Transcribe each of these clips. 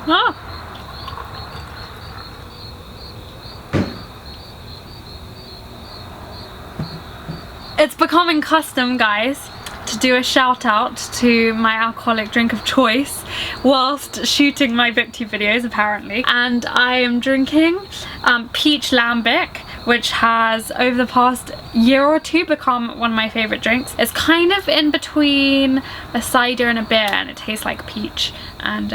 Ah. It's becoming custom, guys, to do a shout out to my alcoholic drink of choice whilst shooting my booktube videos, apparently. And I am drinking peach lambic, which has over the past year or two become one of my favourite drinks. It's kind of in between a cider and a beer, and it tastes like peach, and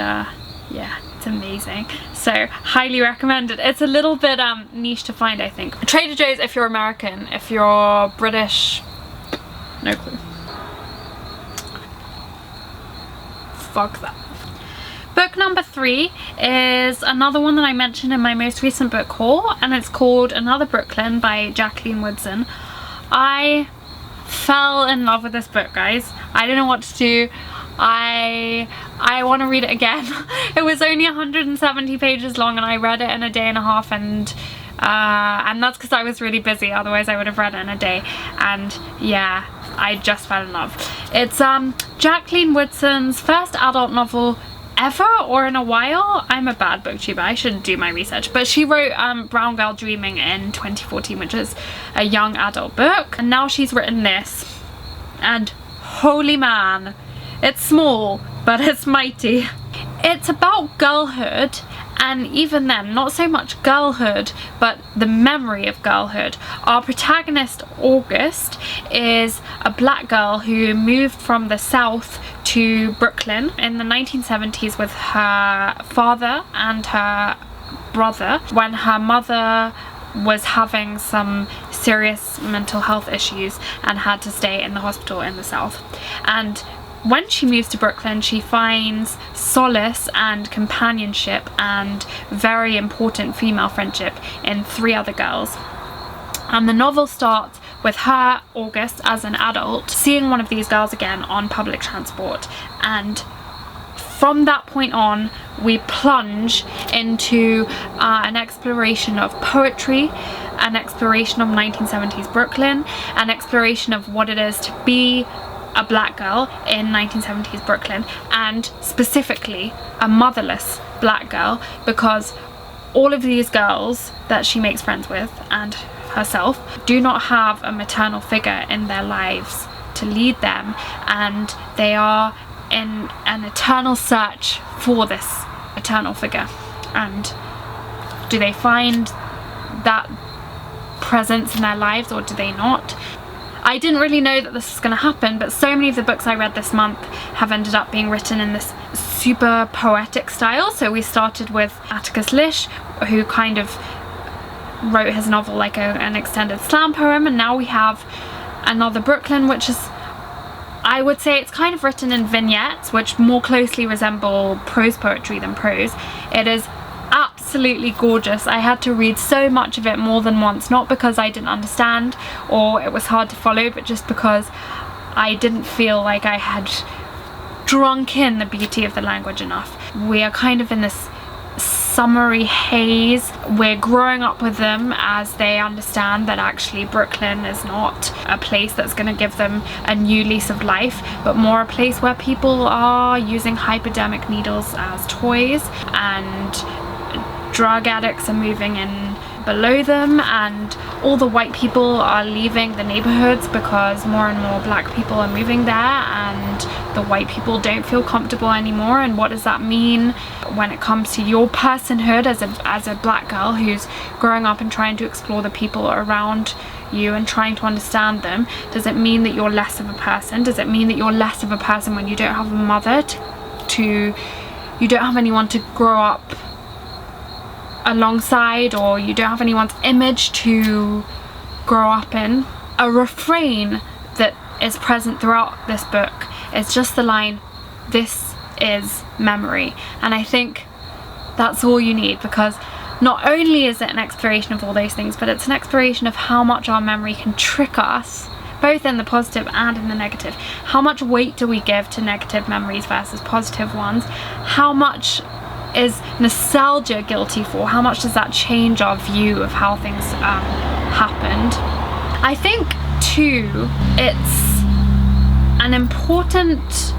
yeah, it's amazing. So highly recommend it. It's a little bit niche to find, I think. Trader Joe's if you're American. If you're British, no clue. Fuck that. Book number 3 is another one that I mentioned in my most recent book haul, and it's called Another Brooklyn by Jacqueline Woodson. I fell in love with this book, guys. I don't know what to do. I want to read it again. It was only 170 pages long, and I read it in a day and a half, and that's because I was really busy. Otherwise I would have read it in a day. And yeah, I just fell in love. It's Jacqueline Woodson's first adult novel ever, or in a while. I'm a bad booktuber, I should do my research. But she wrote Brown Girl Dreaming in 2014, which is a young adult book, and now she's written this, and holy man, it's small but it's mighty. It's about girlhood, and even then, not so much girlhood, but the memory of girlhood. Our protagonist, August, is a black girl who moved from the South to Brooklyn in the 1970s with her father and her brother when her mother was having some serious mental health issues and had to stay in the hospital in the South. And when she moves to Brooklyn, she finds solace and companionship and very important female friendship in 3 other girls. And the novel starts with her, August, as an adult, seeing one of these girls again on public transport. And from that point on, we plunge into an exploration of poetry, an exploration of 1970s Brooklyn, an exploration of what it is to be a black girl in 1970s Brooklyn, and specifically a motherless black girl, because all of these girls that she makes friends with and herself do not have a maternal figure in their lives to lead them, and they are in an eternal search for this eternal figure. And do they find that presence in their lives, or do they not? I didn't really know that this was going to happen, but so many of the books I read this month have ended up being written in this super poetic style. So we started with Atticus Lish, who kind of wrote his novel like an extended slam poem, and now we have Another Brooklyn, which is, I would say it's kind of written in vignettes, which more closely resemble prose poetry than prose. It is absolutely gorgeous. I had to read so much of it more than once, not because I didn't understand or it was hard to follow, but just because I didn't feel like I had drunk in the beauty of the language enough. We are kind of in this summery haze. We're growing up with them as they understand that actually Brooklyn is not a place that's going to give them a new lease of life, but more a place where people are using hypodermic needles as toys, and drug addicts are moving in below them, and all the white people are leaving the neighborhoods because more and more black people are moving there, and the white people don't feel comfortable anymore. And what does that mean when it comes to your personhood as a black girl who's growing up and trying to explore the people around you and trying to understand them? Does it mean that you're less of a person? Does it mean that you're less of a person when you don't have a mother you don't have anyone to grow up alongside, or you don't have anyone's image to grow up in? A refrain that is present throughout this book is just the line, "This is memory." And I think that's all you need, because not only is it an exploration of all those things, but it's an exploration of how much our memory can trick us, both in the positive and in the negative. How much weight do we give to negative memories versus positive ones? How much is nostalgia guilty for? How much does that change our view of how things happened? I think too, it's an important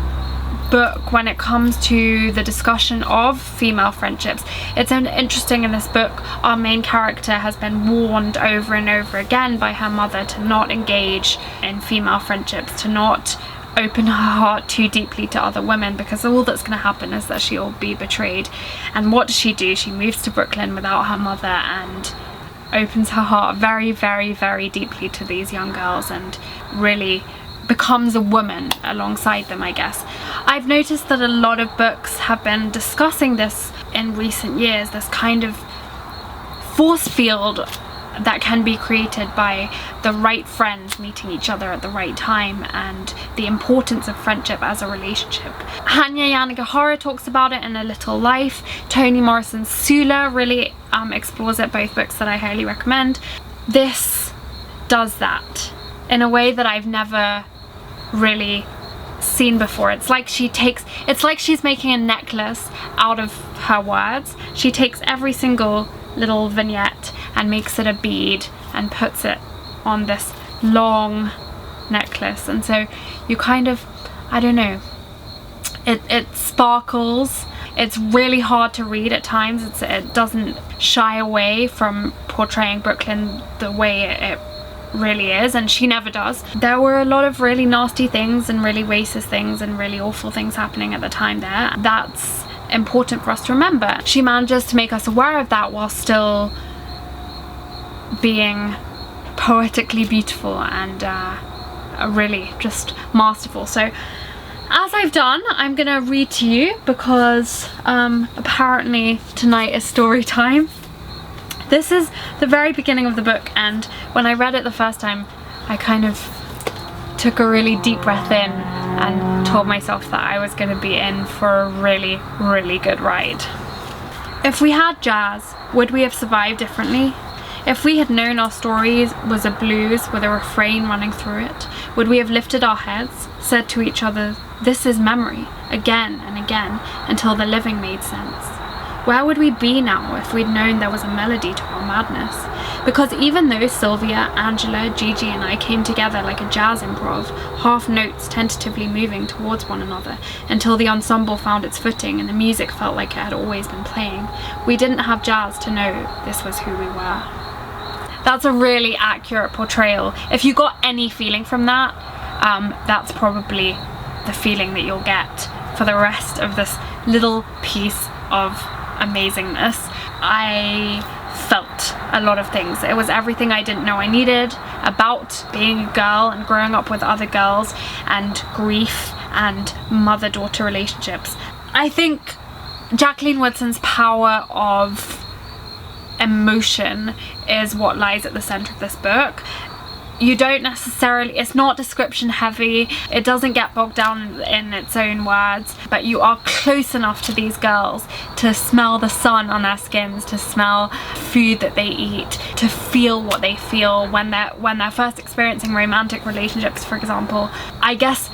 book when it comes to the discussion of female friendships. It's interesting, in this book our main character has been warned over and over again by her mother to not engage in female friendships, to not open her heart too deeply to other women, because all that's going to happen is that she'll be betrayed. And what does she do? She moves to Brooklyn without her mother and opens her heart very, very, very deeply to these young girls and really becomes a woman alongside them, I guess. I've noticed that a lot of books have been discussing this in recent years, this kind of force field that can be created by the right friends meeting each other at the right time, and the importance of friendship as a relationship. Hanya Yanagihara talks about it in A Little Life. Toni Morrison's Sula really explores it, both books that I highly recommend. This does that in a way that I've never really seen before. It's like she's making a necklace out of her words. She takes every single little vignette and makes it a bead and puts it on this long necklace, and so you kind of, I don't know, it sparkles. It's really hard to read at times. It doesn't shy away from portraying Brooklyn the way it really is, and she never does. There were a lot of really nasty things and really racist things and really awful things happening at the time there. That's important for us to remember. She manages to make us aware of that while still being poetically beautiful and really just masterful. So as I've done, I'm gonna read to you, because apparently tonight is story time. This is the very beginning of the book, and when I read it the first time, I kind of took a really deep breath in and told myself that I was going to be in for a really, really good ride. If we had jazz, would we have survived differently? If we had known our story was a blues with a refrain running through it, would we have lifted our heads, said to each other, "This is memory," again and again, until the living made sense? Where would we be now if we'd known there was a melody to our madness? Because even though Sylvia, Angela, Gigi and I came together like a jazz improv, half notes tentatively moving towards one another until the ensemble found its footing and the music felt like it had always been playing, we didn't have jazz to know this was who we were. That's a really accurate portrayal. If you got any feeling from that, that's probably the feeling that you'll get for the rest of this little piece of amazingness. I felt a lot of things. It was everything I didn't know I needed about being a girl and growing up with other girls, and grief and mother-daughter relationships. I think Jacqueline Woodson's power of emotion is what lies at the center of this book. You don't necessarily, it's not description heavy, it doesn't get bogged down in its own words, but you are close enough to these girls to smell the sun on their skins, to smell food that they eat, to feel what they feel when they're first experiencing romantic relationships, for example. I guess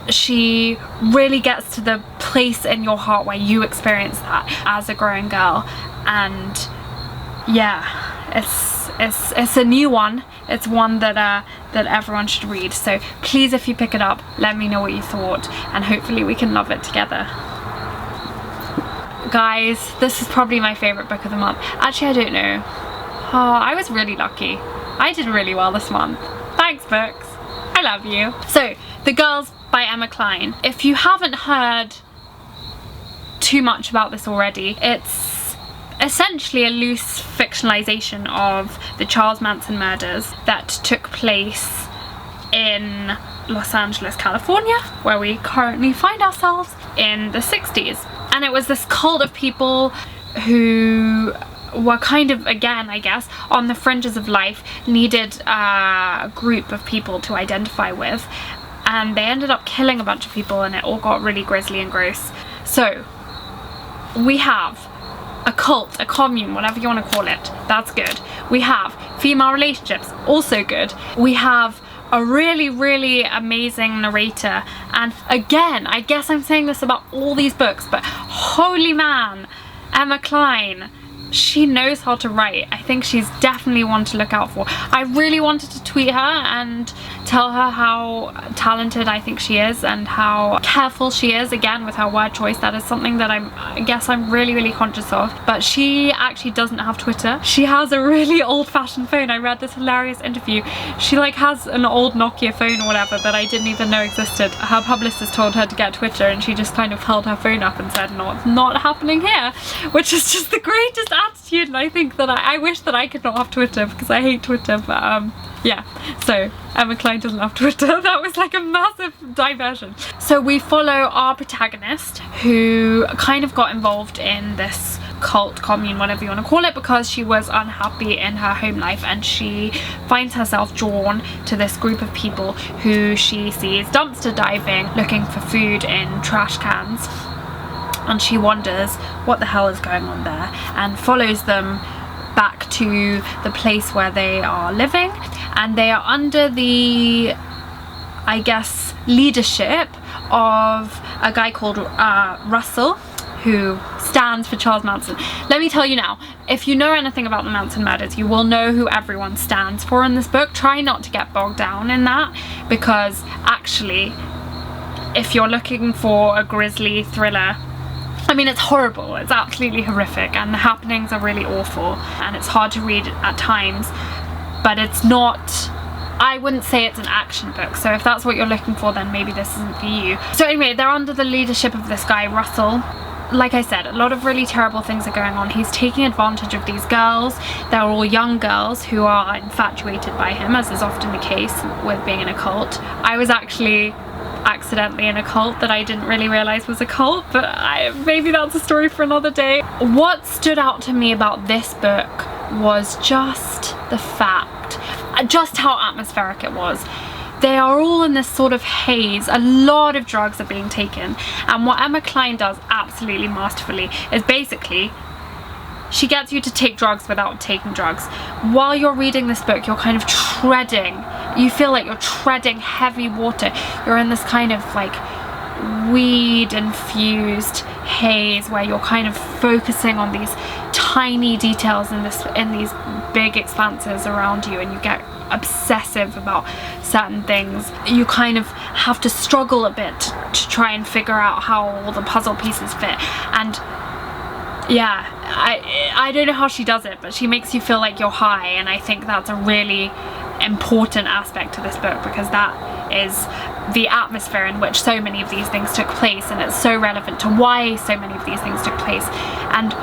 she really gets to the place in your heart where you experience that as a growing girl, and yeah, it's a new one. It's one that everyone should read. So please, if you pick it up, let me know what you thought, and hopefully we can love it together. Guys, this is probably my favorite book of the month. Actually, I don't know. Oh, I was really lucky. I did really well this month. Thanks, books. I love you. So, The Girls by Emma Cline. If you haven't heard too much about this already, it's essentially a loose fictionalization of the Charles Manson murders that took place in Los Angeles, California, where we currently find ourselves in the 60s. And it was this cult of people who were kind of, again, I guess, on the fringes of life, needed a group of people to identify with, and they ended up killing a bunch of people, and it all got really grisly and gross. So we have a cult, a commune, whatever you want to call it, that's good. We have female relationships, also good. We have a really, really amazing narrator, and again, I guess I'm saying this about all these books, but holy man, Emma Cline, she knows how to write. I think she's definitely one to look out for. I really wanted to tweet her and tell her how talented I think she is and how careful she is, again, with her word choice. That is something that I guess I'm really conscious of. But she actually doesn't have Twitter. She has a really old-fashioned phone. I read this hilarious interview. She like has an old Nokia phone or whatever that I didn't even know existed. Her publicist told her to get Twitter and she just kind of held her phone up and said, no, it's not happening here, which is just the greatest attitude. And I think that I wish that I could not have Twitter because I hate Twitter, but yeah, so Emma Cline doesn't have Twitter. That was like a massive diversion. So we follow our protagonist who kind of got involved in this cult, commune, whatever you want to call it, because she was unhappy in her home life, and she finds herself drawn to this group of people who she sees dumpster diving, looking for food in trash cans, and she wonders what the hell is going on there and follows them back to the place where they are living. And they are under the, I guess, leadership of a guy called Russell, who stands for Charles Manson. Let me tell you now, if you know anything about the Manson murders, you will know who everyone stands for in this book. Try not to get bogged down in that, because actually, if you're looking for a grisly thriller, I mean, it's horrible, it's absolutely horrific, and the happenings are really awful, and it's hard to read at times, but it's not, I wouldn't say it's an action book, so if that's what you're looking for, then maybe this isn't for you. So anyway, they're under the leadership of this guy, Russell. Like I said, a lot of really terrible things are going on. He's taking advantage of these girls. They're all young girls who are infatuated by him, as is often the case with being in a cult. I was actually accidentally in a cult that I didn't really realize was a cult, but maybe that's a story for another day. What stood out to me about this book was just the fact, just how atmospheric it was. They are all in this sort of haze. A lot of drugs are being taken, and what Emma Cline does absolutely masterfully is basically she gets you to take drugs without taking drugs. While you're reading this book, you're kind of treading, you feel like you're treading heavy water. You're in this kind of like weed infused haze where you're kind of focusing on these tiny details in these big expanses around you, and you get obsessive about certain things. You kind of have to struggle a bit to try and figure out how all the puzzle pieces fit. And yeah, I don't know how she does it, but she makes you feel like you're high, and I think that's a really important aspect to this book, because that is the atmosphere in which so many of these things took place, and it's so relevant to why so many of these things took place, and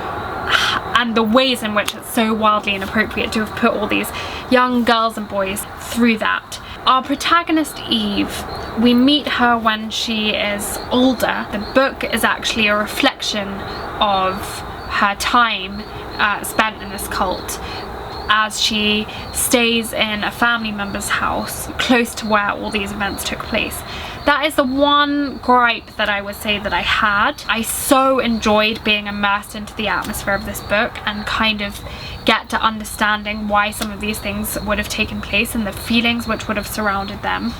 the ways in which it's so wildly inappropriate to have put all these young girls and boys through that. Our protagonist Eve, we meet her when she is older. The book is actually a reflection of her time spent in this cult, as she stays in a family member's house close to where all these events took place. That is the one gripe that I would say that I had. I so enjoyed being immersed into the atmosphere of this book and kind of get to understanding why some of these things would have taken place and the feelings which would have surrounded them.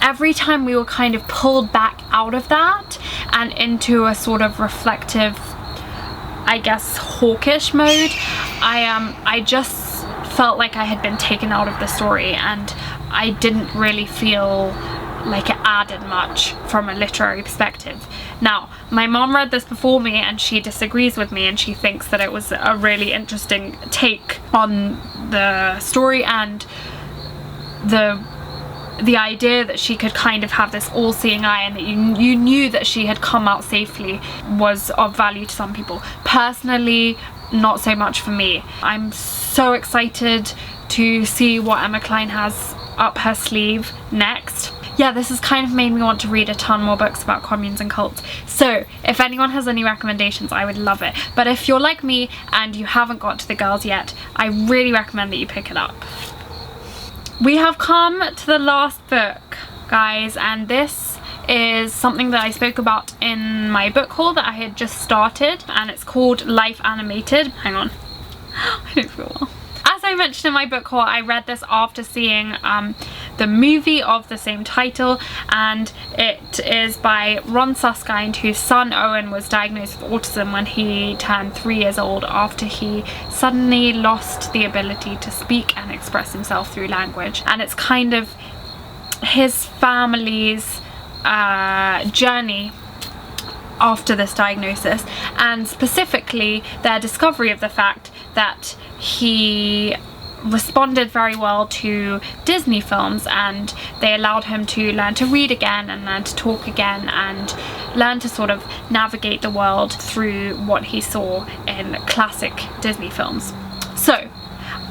Every time we were kind of pulled back out of that and into a sort of reflective, I guess, hawkish mode, I just felt like I had been taken out of the story, and I didn't really feel like it added much from a literary perspective. Now, my mom read this before me and she disagrees with me, and she thinks that it was a really interesting take on the story, and the idea that she could kind of have this all-seeing eye and that you knew that she had come out safely was of value to some people. Personally, not so much for me. I'm so excited to see what Emma Cline has up her sleeve next. Yeah, this has kind of made me want to read a ton more books about communes and cults. So if anyone has any recommendations, I would love it. But if you're like me and you haven't got to the girls yet, I really recommend that you pick it up. We have come to the last book, guys, and this is something that I spoke about in my book haul that I had just started, and it's called Life Animated. Hang on, I don't feel well. As I mentioned in my book haul, I read this after seeing the movie of the same title, and it is by Ron Suskind, whose son Owen was diagnosed with autism when he turned 3 years old after he suddenly lost the ability to speak and express himself through language. And it's kind of his family's journey after this diagnosis, and specifically their discovery of the fact that he responded very well to Disney films, and they allowed him to learn to read again and learn to talk again and learn to sort of navigate the world through what he saw in classic Disney films. So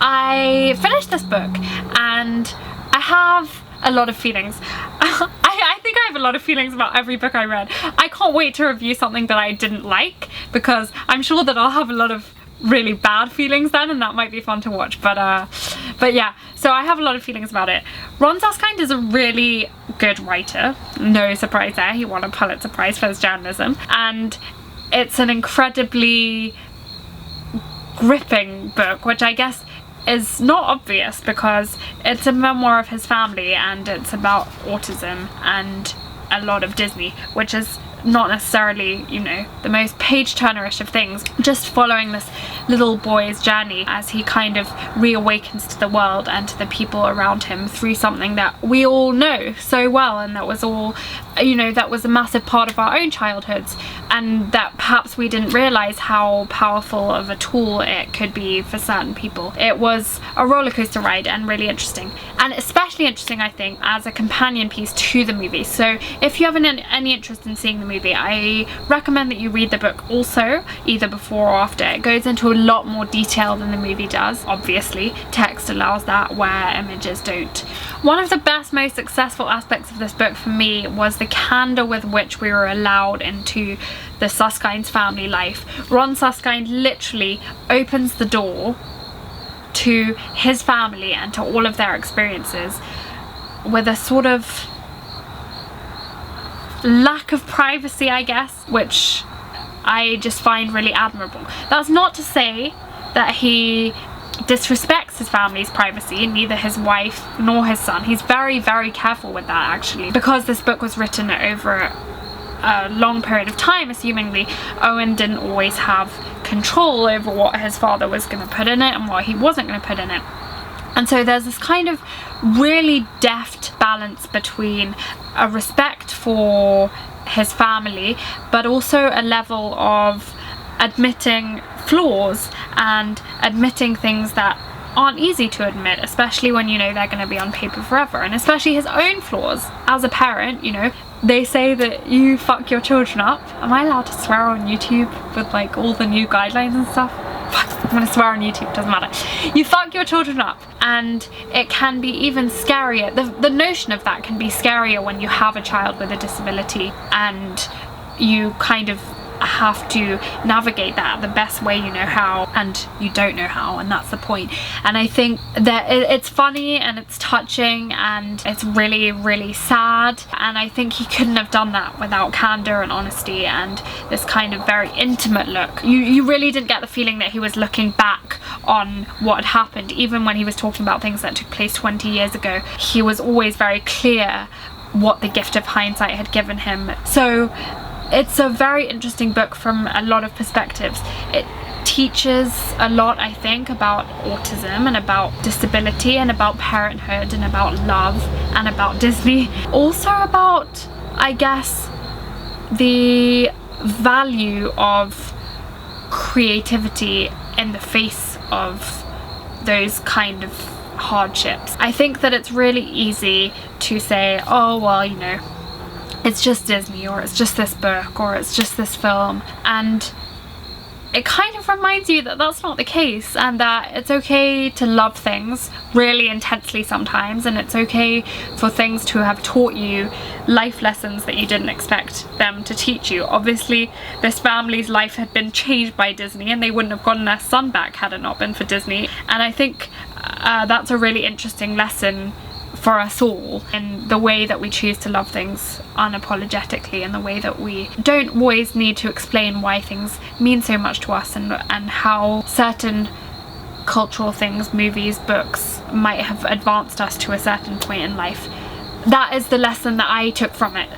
I finished this book and I have a lot of feelings. I think I have a lot of feelings about every book I read. I can't wait to review something that I didn't like, because I'm sure that I'll have a lot of really bad feelings then, and that might be fun to watch. But yeah, so I have a lot of feelings about it. Ron Suskind is a really good writer, no surprise there. He won a Pulitzer Prize for his journalism, and it's an incredibly gripping book, which I guess is not obvious because it's a memoir of his family and it's about autism and a lot of Disney, which is not necessarily, you know, the most page-turnerish of things, just following this little boy's journey as he kind of reawakens to the world and to the people around him through something that we all know so well, and that was all, you know, that was a massive part of our own childhoods, and that perhaps we didn't realize how powerful of a tool it could be for certain people. It was a roller coaster ride and really interesting, and especially interesting, I think, as a companion piece to the movie. So if you have any interest in seeing the movie, I recommend that you read the book also, either before or after. It goes into a lot more detail than the movie does. Obviously, text allows that where images don't. One of the best, most successful aspects of this book for me was the candor with which we were allowed into the Suskind's family life. Ron Suskind literally opens the door to his family and to all of their experiences with a sort of lack of privacy, I guess, which I just find really admirable. That's not to say that he disrespects his family's privacy, neither his wife nor his son. He's very, very careful with that, actually, because this book was written over a long period of time. Assumingly, Owen didn't always have control over what his father was going to put in it and what he wasn't going to put in it. And so there's this kind of really deft balance between a respect for his family, but also a level of admitting flaws and admitting things that aren't easy to admit, especially when you know they're going to be on paper forever, and especially his own flaws. As a parent, you know, they say that you fuck your children up. Am I allowed to swear on YouTube with like all the new guidelines and stuff? Fuck, I'm gonna swear on YouTube, doesn't matter. You fuck your children up, and it can be even scarier. The notion of that can be scarier when you have a child with a disability and you kind of have to navigate that the best way you know how, and you don't know how, and that's the point. And I think that it's funny and it's touching and it's really, really sad, and I think he couldn't have done that without candor and honesty and this kind of very intimate look. You really didn't get the feeling that he was looking back on what had happened. Even when he was talking about things that took place 20 years ago, he was always very clear what the gift of hindsight had given him. So it's a very interesting book from a lot of perspectives. It teaches a lot, I think, about autism and about disability and about parenthood and about love and about Disney. Also about, I guess, the value of creativity in the face of those kind of hardships. I think that it's really easy to say, oh, well, you know, it's just Disney, or it's just this book, or it's just this film, and it kind of reminds you that that's not the case, and that it's okay to love things really intensely sometimes, and it's okay for things to have taught you life lessons that you didn't expect them to teach you. Obviously, this family's life had been changed by Disney, and they wouldn't have gotten their son back had it not been for Disney, and I think that's a really interesting lesson for us all, in the way that we choose to love things unapologetically, and the way that we don't always need to explain why things mean so much to us, and how certain cultural things, movies, books, might have advanced us to a certain point in life. That is the lesson that I took from it.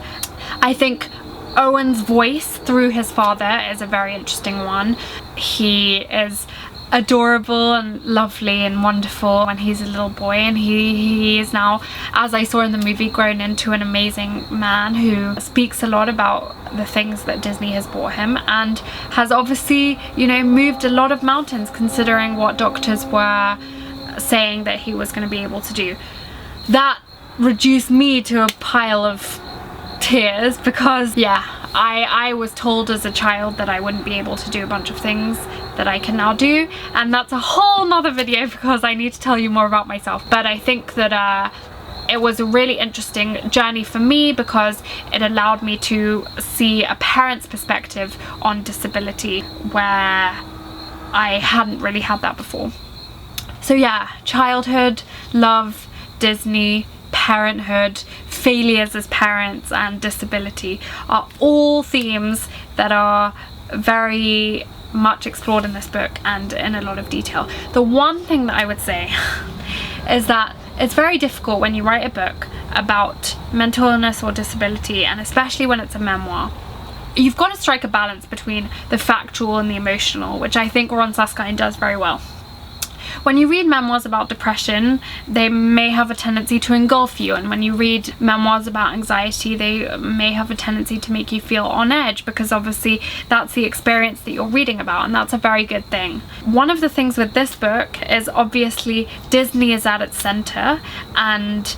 I think Owen's voice through his father is a very interesting one. He is adorable and lovely and wonderful when he's a little boy, and he is now, as I saw in the movie, grown into an amazing man who speaks a lot about the things that Disney has brought him, and has obviously, you know, moved a lot of mountains considering what doctors were saying that he was going to be able to do. That reduced me to a pile of tears because, yeah, I was told as a child that I wouldn't be able to do a bunch of things that I can now do, and that's a whole nother video because I need to tell you more about myself. But I think that it was a really interesting journey for me because it allowed me to see a parent's perspective on disability where I hadn't really had that before. So yeah, childhood, love, Disney, parenthood, failures as parents, and disability are all themes that are very much explored in this book and in a lot of detail. The one thing that I would say is that it's very difficult when you write a book about mental illness or disability, and especially when it's a memoir. You've got to strike a balance between the factual and the emotional, which I think Ron Suskind does very well. When you read memoirs about depression, they may have a tendency to engulf you, and when you read memoirs about anxiety, they may have a tendency to make you feel on edge, because obviously that's the experience that you're reading about, and that's a very good thing. One of the things with this book is obviously Disney is at its center, and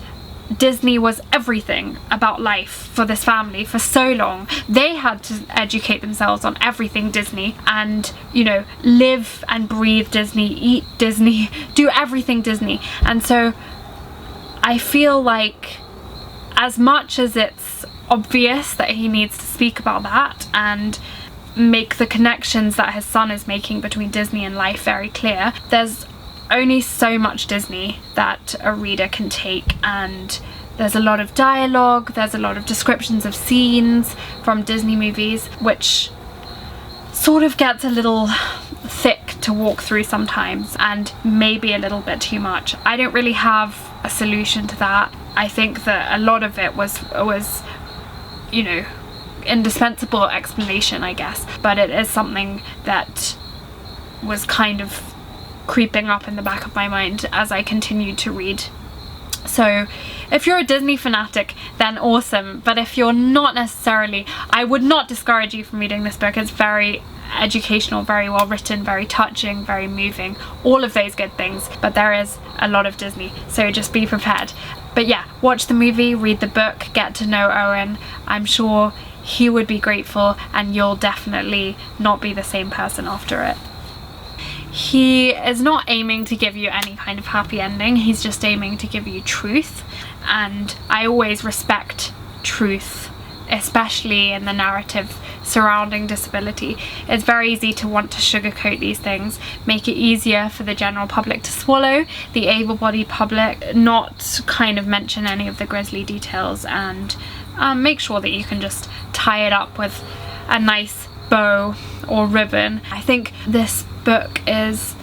Disney was everything about life for this family for so long. They had to educate themselves on everything Disney and, you know, live and breathe Disney, eat Disney, do everything Disney. And so I feel like as much as it's obvious that he needs to speak about that and make the connections that his son is making between Disney and life very clear, there's only so much Disney that a reader can take, and there's a lot of dialogue, there's a lot of descriptions of scenes from Disney movies, which sort of gets a little thick to walk through sometimes and maybe a little bit too much. I don't really have a solution to that. I think that a lot of it was you know, indispensable explanation, I guess, but it is something that was kind of creeping up in the back of my mind as I continued to read. So if you're a Disney fanatic, then awesome, but if you're not necessarily, I would not discourage you from reading this book. It's very educational, very well written, very touching, very moving, all of those good things, but there is a lot of Disney, so just be prepared. But yeah, watch the movie, read the book, get to know Owen. I'm sure he would be grateful, and you'll definitely not be the same person after it. He is not aiming to give you any kind of happy ending, he's just aiming to give you truth, and I always respect truth, especially in the narrative surrounding disability. It's very easy to want to sugarcoat these things, make it easier for the general public to swallow, the able-bodied public, not kind of mention any of the grisly details, and make sure that you can just tie it up with a nice bow or ribbon. I think this book is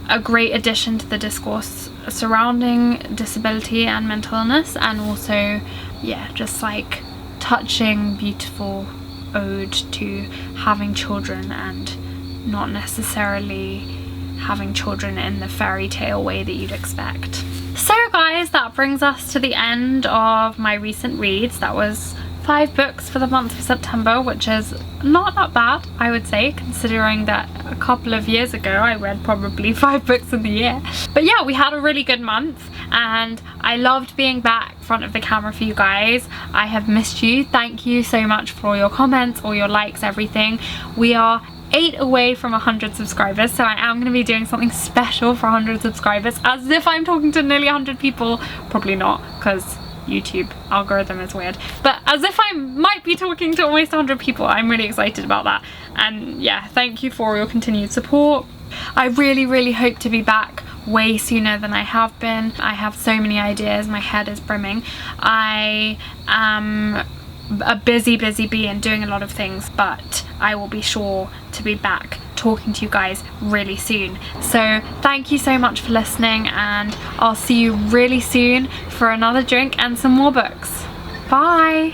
a great addition to the discourse surrounding disability and mental illness, and also, yeah, just like touching, beautiful ode to having children and not necessarily having children in the fairy tale way that you'd expect. So guys, that brings us to the end of my recent reads. That was 5 books for the month of September, which is not that bad, I would say, considering that a couple of years ago I read probably 5 books in the year. But yeah, we had a really good month, and I loved being back in front of the camera for you guys. I have missed you. Thank you so much for all your comments, all your likes, everything. We are 8 away from 100 subscribers, so I am going to be doing something special for 100 subscribers, as if I'm talking to nearly 100 people. Probably not, because YouTube algorithm is weird, but as if I might be talking to almost 100 people. I'm really excited about that, and yeah, thank you for all your continued support. I really hope to be back way sooner than I have been. I have so many ideas, my head is brimming. I am a busy bee and doing a lot of things, but I will be sure to be back talking to you guys really soon. So thank you so much for listening, and I'll see you really soon for another drink and some more books. Bye!